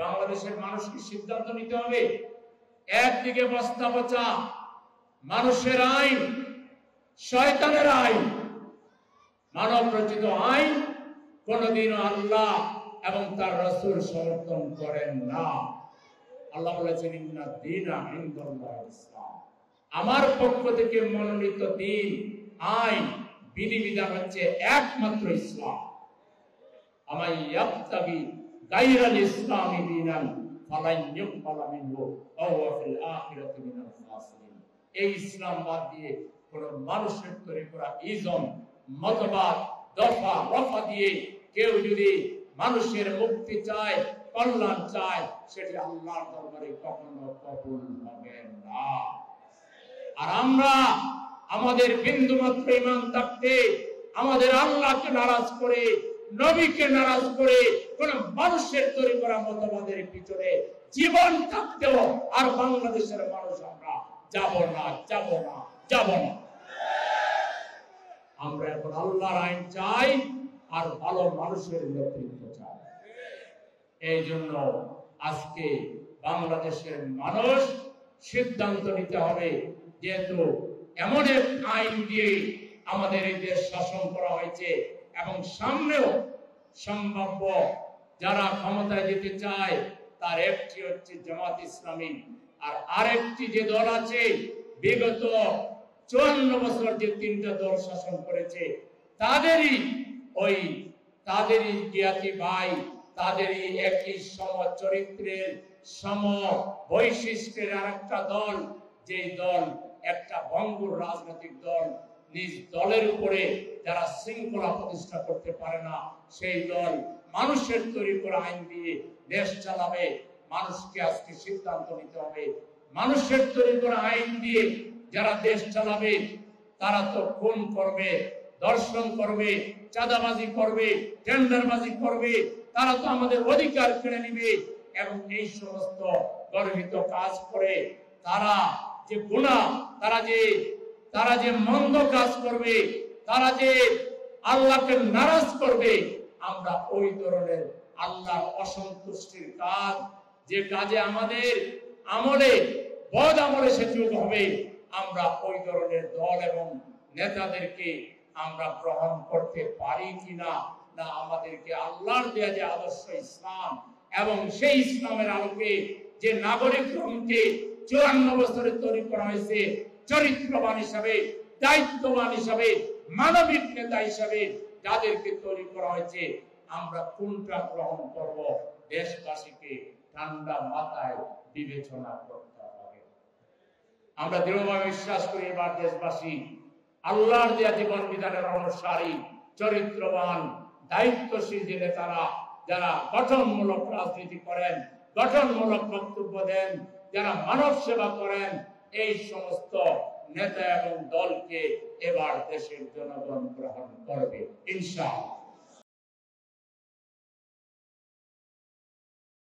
বাংলাদেশের মানুষকে সিদ্ধান্ত নিতে হবে। একদিকে বস্তা পচা মানুষের আইন, শয়তানের আইন, মানব রচিত আইন কোনদিনও আল্লাহ এবং তার রাসূল সমর্থন করেন না। আল্লাহ বলেছেন ইন্না দীনা ইনদাল্লাহিল ইসলাম, আমার পক্ষ থেকে মনোনীত দিন, আইন, বিধিবিধান হচ্ছে একমাত্র ইসলাম। আমাই ইয়াবতাগি গায়রাল ইসলামি দীনান ফালান ইউকবালা মিনহু ওয়া হুয়া ফিল আখিরাতি মিনাল খাসিরিন। এই ইসলাম বাদ দিয়ে কোন মানুষের তৈরি করা ইজম, মতবাদ, দফা রফা দিয়ে কেউ যদি মানুষের মুক্তি চায়, কল্যাণ চায়, সেটি আল্লাহর দরবারে কখনো কবুল হবে না। আর আমরা আমাদের বিন্দুমাত্র ঈমান থাকতে আমাদের আল্লাহকে নারাজ করে, নবীকে নারাজ করে কোন মানুষের তৈরি করা মতবাদের পিছনে জীবন থাকতেও আর বাংলাদেশের মানুষ আমরা যাব না, যাব না, যাব না। আমরা এখন আল্লাহর আইন চাই আর ভালো মানুষের নেতৃত্ব চাই। এই জন্য আজকে বাংলাদেশের মানুষ সিদ্ধান্ত নিতে হবে, যেহেতু এমন এক আইন দিয়ে আমাদের এই দেশ শাসন করা হয়েছে এবং সামনেও সম্ভাব্য যারা ক্ষমতায় যেতে চায় তার একটি হচ্ছে জামাত ইসলামী, আর আরেকটি যে দল আছে বিগত 54 বছর যে তিনটা দল শাসন করেছে তাদেরই জ্ঞাতি ভাই, তাদেরই একই সম চরিত্রের, সম বৈশিষ্ট্যের আরেকটা দল, যে দল একটা ভঙ্গুর রাজনৈতিক দল, নিজ দলের উপরে যারা শৃঙ্খলা প্রতিষ্ঠা করতে পারে না, সেই দল মানুষের তৈরি করা আইন দিয়ে দেশ চালাবে। মানুষকে আজকে সিদ্ধান্ত নিতে হবে, মানুষের তৈরি করা আইন দিয়ে যারা দেশ চালাবে তারা তো খুন করবে, দর্শন করবে, চাঁদাবাজি করবে, টেন্ডারবাজি করবে, তারা তো আমাদের অধিকার কেড়ে নিবে এবং এই সমস্ত গর্হিত কাজ করে তারা যে গুনাহ, তারা যে মন্দ কাজ করবে, তারা যে আল্লাহকে নারাজ করবে, আমরা ওই ধরনের আল্লাহর অসন্তুষ্টির কাজ, যে কাজে আমাদের আমলে বদ আমলে সুযোগ হবে, আমরা ওই ধরনের দল এবং নেতাদেরকে আমরা গ্রহণ করতে পারি কিনা, না আমাদেরকে আল্লাহর দেয়া যে আদর্শ ইসলাম এবং সেই ইসলামের আলোকে যে নাগরিককে 54 বছরে তৈরি করা হয়েছে চরিত্রবান হিসাবে, দায়িত্ববান হিসাবে, মানবিক নেতা হিসাবে যাদেরকে তৈরি করা হয়েছে, আমরা কোনটা গ্রহণ করব, দেশবাসীকে ঠান্ডা মাথায় বিবেচনা করতে হবে। আমরা দৃঢ়ভাবে বিশ্বাস করি এবার দেশবাসী আল্লাহর দেয়া জীবন বিধানের অনুসারী, চরিত্রবান, দায়িত্বশীল যে নেতারা, যারা গঠনমূলক রাজনীতি করেন, গঠনমূলক বক্তব্য দেন, যারা মানব সেবা করেন, এই সমস্ত নেতা এবং দলকে এবার দেশের জনগণ গ্রহণ করবে ইনশাআল্লাহ।